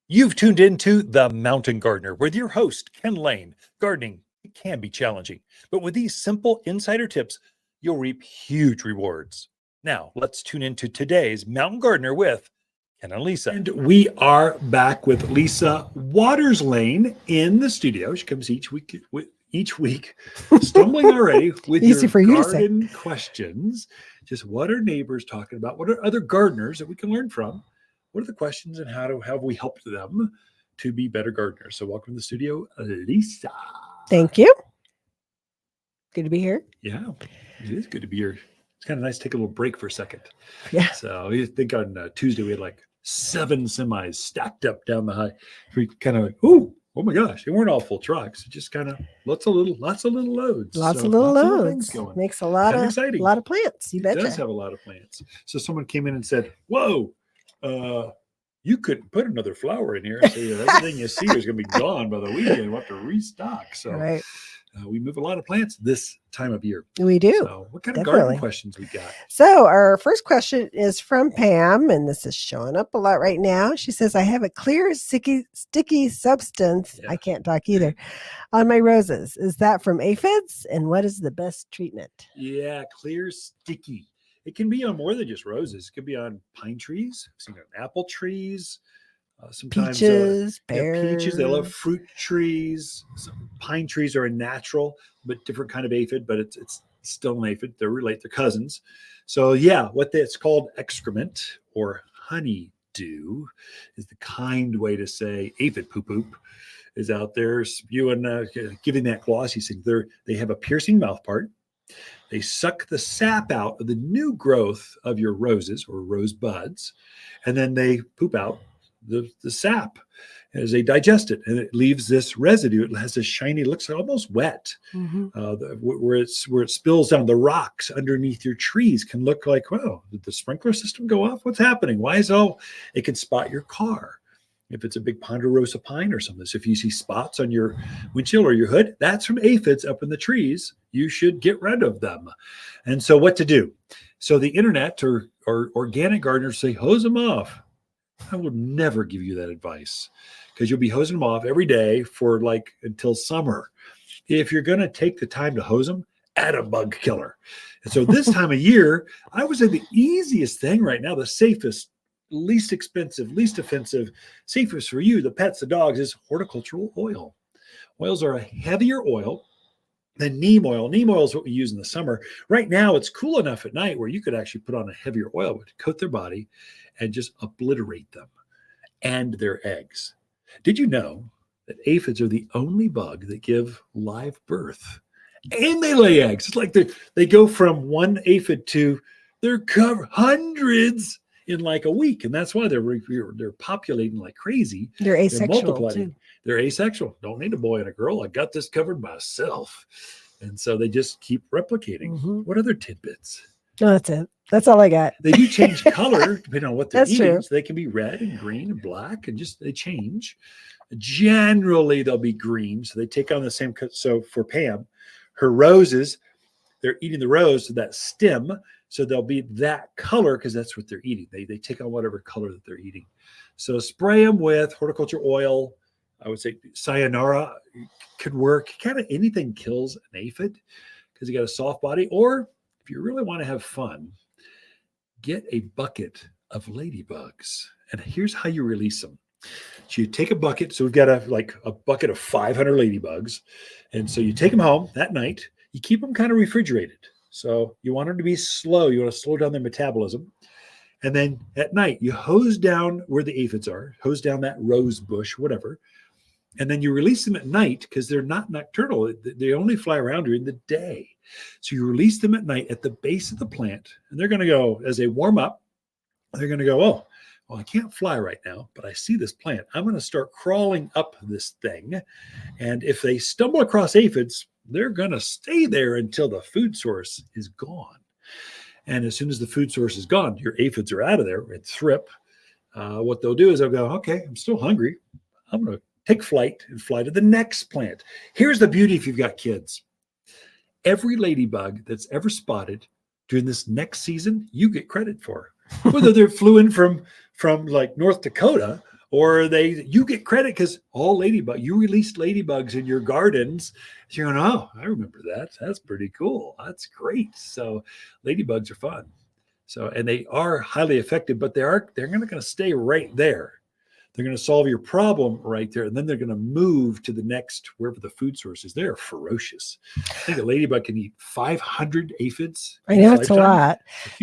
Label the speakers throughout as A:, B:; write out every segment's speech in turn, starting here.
A: You've tuned into The Mountain Gardener with your host, Ken Lain. Gardening can be challenging, but with these simple insider tips, you'll reap huge rewards. Now, let's tune into today's Mountain Gardener with Ken and Lisa. And we are back with Lisa Waters Lane in the studio. She comes each week, stumbling already with
B: Easy
A: your
B: for you
A: garden questions. Just what are neighbors talking about? What are other gardeners that we can learn from? What are the questions and how have we helped them to be better gardeners? So welcome to the studio, Lisa.
B: Thank you. Good to be here.
A: Yeah, it is good to be here. It's kind of nice to take a little break for a second.
B: Yeah.
A: So I think on Tuesday we had like 7 semis stacked up down the high. We kind of like, oh my gosh, they weren't all full trucks. It just kind of lots of little loads.
B: Lots
A: So
B: of little
A: things
B: loads.
A: going.
B: Makes a lot
A: Exciting.
B: of plants. You betcha.
A: It does have a lot of plants. So someone came in and said, whoa, you couldn't put another flower in here. So everything you see is going to be gone by the weekend. We'll have to restock. So
B: right.
A: We move a lot of plants this time of year.
B: We do.
A: So what kind of garden questions we got?
B: So our first question is from Pam, and this is showing up a lot right now. She says, I have a clear, sticky substance, I can't talk either, on my roses. Is that from aphids? And what is the best treatment?
A: Yeah, clear, sticky. It can be on more than just roses. It could be on pine trees. I've seen it on apple trees. Sometimes
B: peaches, pears.
A: Peaches. They love fruit trees. Some pine trees are a natural, but different kind of aphid, but it's still an aphid. They're related. They're cousins. So yeah, it's called excrement or honeydew is the kind way to say aphid poop is out there spewing, giving that glossy thing. They have a piercing mouth part. They suck the sap out of the new growth of your roses or rose buds, and then they poop out the sap as they digest it, and it leaves this residue. It has this shiny, looks almost wet, where it spills down. The rocks underneath your trees can look like, wow, did the sprinkler system go off? What's happening? Why is it can spot your car if it's a big ponderosa pine or something. So if you see spots on your windshield or your hood, that's from aphids up in the trees. You should get rid of them. And so what to do? So the internet or organic gardeners say, hose them off. I will never give you that advice because you'll be hosing them off every day for until summer. If you're going to take the time to hose them, add a bug killer. And so this time of year, I would say the easiest thing right now, the safest, least expensive, least offensive, safest for you, the pets, the dogs, is horticultural oil. Oils are a heavier oil than neem oil. Neem oil is what we use in the summer. Right now, it's cool enough at night where you could actually put on a heavier oil to coat their body and just obliterate them and their eggs. Did you know that aphids are the only bug that give live birth? And they lay eggs. It's like they go from one aphid to they're hundreds in like a week. And that's why they're populating like crazy.
B: They're asexual
A: they're multiplying.
B: too.
A: They're asexual. Don't need a boy and a girl. I got this covered myself. And so they just keep replicating.
B: Mm-hmm.
A: What other tidbits?
B: No, that's it. That's all I got.
A: They do change color depending on what they're eating.
B: True.
A: So they can be red and green and black and they change. Generally, they'll be green. So they take on the same. So for Pam, her roses, they're eating the rose to that stem. So they'll be that color because that's what they're eating. They take on whatever color that they're eating. So spray them with horticulture oil. I would say sayonara could work. Kind of anything kills an aphid because you got a soft body. Or if you really want to have fun, get a bucket of ladybugs. And here's how you release them. So you take a bucket. So we've got a bucket of 500 ladybugs. And so you take them home that night. You keep them kind of refrigerated. So you want them to be slow. You want to slow down their metabolism. And then at night, you hose down where the aphids are, hose down that rose bush, whatever. And then you release them at night because they're not nocturnal. They only fly around during the day. So you release them at night at the base of the plant. And they're going to go, as they warm up, they're going to go, oh, well, I can't fly right now, but I see this plant. I'm going to start crawling up this thing. And if they stumble across aphids, they're going to stay there until the food source is gone. And as soon as the food source is gone, your aphids are out of there and thrip. What they'll do is they'll go, okay, I'm still hungry. I'm going to take flight and fly to the next plant. Here's the beauty if you've got kids. Every ladybug that's ever spotted during this next season, you get credit for. Whether they flew in from like North Dakota or you get credit because you released ladybugs in your gardens. So you're going, oh, I remember that. That's pretty cool. That's great. So ladybugs are fun. So, and they are highly effective, but they're not going to stay right there. They're going to solve your problem right there, and then they're going to move to the next wherever the food source is. They're ferocious. I think a ladybug can eat 500 aphids.
B: I know it's a lot.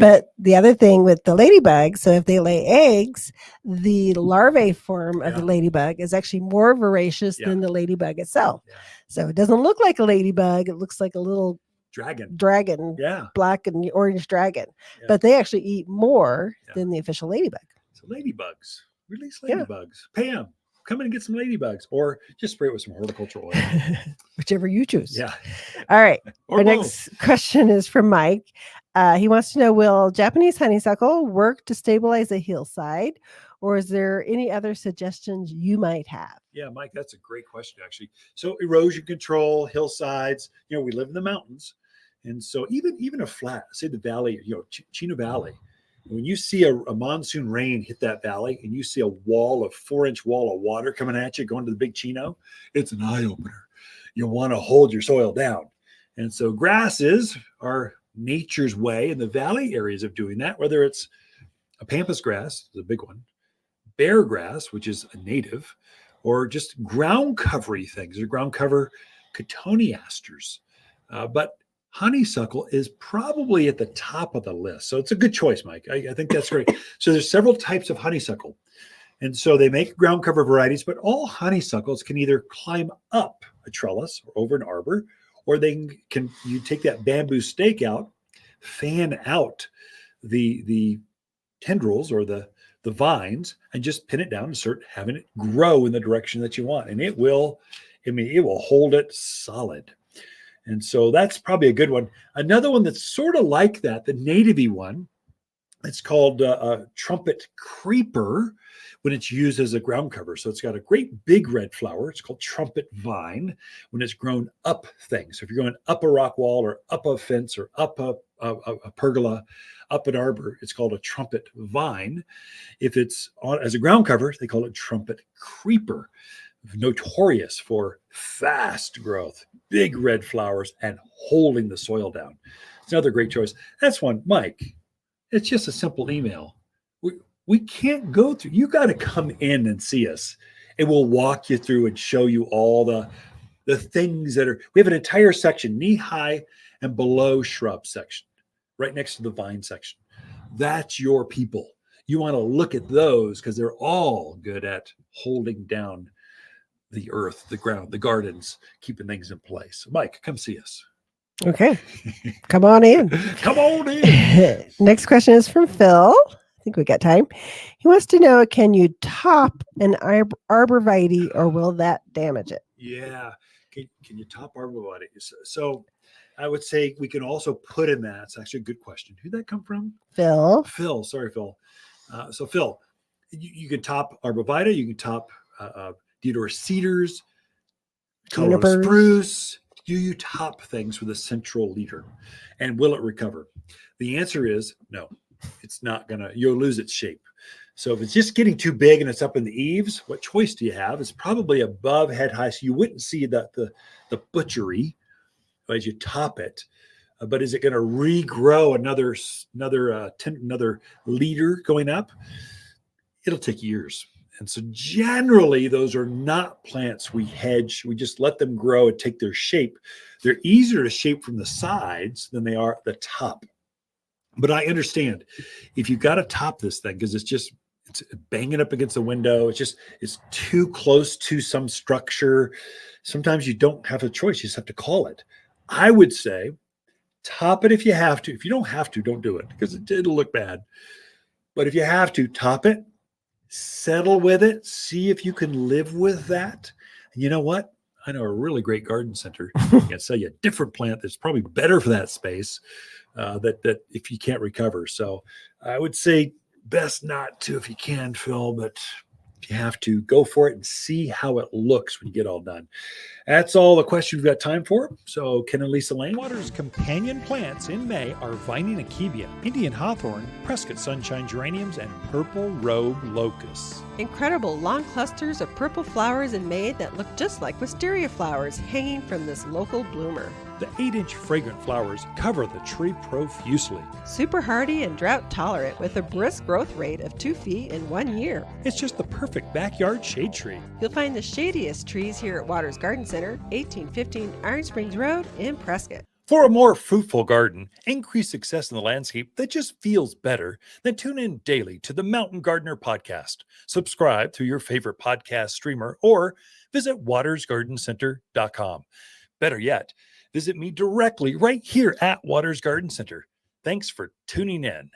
B: But the other thing with the ladybug, so if they lay eggs, the larvae form of the ladybug is actually more voracious than the ladybug itself.
A: Yeah.
B: So it doesn't look like a ladybug. It looks like a little dragon,
A: yeah,
B: black and orange dragon. Yeah. But they actually eat more than the official ladybug.
A: So ladybugs. Release ladybugs. Pam, come in and get some ladybugs, or just spray it with some horticultural oil.
B: Whichever you choose.
A: Yeah.
B: All right. Our next question is from Mike. He wants to know, will Japanese honeysuckle work to stabilize a hillside, or is there any other suggestions you might have?
A: Yeah, Mike, that's a great question, actually. So erosion control, hillsides, we live in the mountains. And so even a flat, say the valley, Chino Valley, when you see a monsoon rain hit that valley and you see a 4-inch wall of water coming at you going to the big Chino, it's an eye opener. You want to hold your soil down. And so grasses are nature's way in the valley areas of doing that, whether it's a pampas grass, the big one, bear grass, which is a native, or just ground covery things, or ground cover cotoneasters. But honeysuckle is probably at the top of the list. So it's a good choice, Mike. I think that's great. So there's several types of honeysuckle. And so they make ground cover varieties, but all honeysuckles can either climb up a trellis or over an arbor, or you take that bamboo stake out, fan out the tendrils or the vines, and just pin it down and start having it grow in the direction that you want. And it will hold it solid. And so that's probably a good one. Another one that's sort of like that, the native-y one, it's called trumpet creeper when it's used as a ground cover. So it's got a great big red flower. It's called trumpet vine when it's grown up things. So if you're going up a rock wall or up a fence or up a pergola, up an arbor, it's called a trumpet vine. If it's on as a ground cover, they call it trumpet creeper. Notorious for fast growth, big red flowers, and holding the soil down. It's another great choice. That's one, Mike. It's just a simple email. We can't go through. You got to come in and see us, and we'll walk you through and show you all the things that are. We have an entire section, knee-high and below shrub section, right next to the vine section. That's your people. You want to look at those because they're all good at holding down the earth, the ground, the gardens, keeping things in place. Mike, come see us.
B: Okay. Come on in.
A: Come on in.
B: Next question is from Phil. I think we got time. He wants to know, can you top an arborvitae or will that damage it?
A: Yeah. Can you top arborvitae? So I would say we can also put in that. It's actually a good question. Who'd that come from?
B: Phil.
A: Phil. Sorry, Phil. So Phil, you can top arborvitae. You can top Deodar cedars, Colorado spruce. Do you top things with a central leader? And will it recover? The answer is no. It's not gonna. You'll lose its shape. So if it's just getting too big and it's up in the eaves, what choice do you have? It's probably above head high, so you wouldn't see the butchery as you top it. But is it going to regrow another leader going up? It'll take years. And so generally, those are not plants we hedge. We just let them grow and take their shape. They're easier to shape from the sides than they are at the top. But I understand if you've got to top this thing because it's banging up against the window. It's too close to some structure. Sometimes you don't have a choice. You just have to call it. I would say top it if you have to. If you don't have to, don't do it because it'll look bad. But if you have to, top it. Settle with it. See if you can live with that. And you know what? I know a really great garden center can sell you a different plant that's probably better for that space. That if you can't recover. So I would say best not to if you can, Phil. But You have to go for it and see how it looks when you get all done. That's all the questions we've got time for. So, Ken and Lisa Lain.
C: Water's companion plants in May are Vining akebia, Indian hawthorn, Prescott sunshine geraniums, and purple robe locusts.
D: Incredible long clusters of purple flowers in May that look just like wisteria flowers hanging from this local bloomer.
C: The 8-inch fragrant flowers cover the tree profusely.
D: Super hardy and drought tolerant with a brisk growth rate of 2 feet in 1 year.
C: It's just the perfect backyard shade tree.
D: You'll find the shadiest trees here at Waters Garden Center, 1815 Iron Springs Road in Prescott.
C: For a more fruitful garden, increase success in the landscape that just feels better, then tune in daily to the Mountain Gardener podcast. Subscribe through your favorite podcast streamer or visit watersgardencenter.com. Better yet, visit me directly right here at Waters Garden Center. Thanks for tuning in.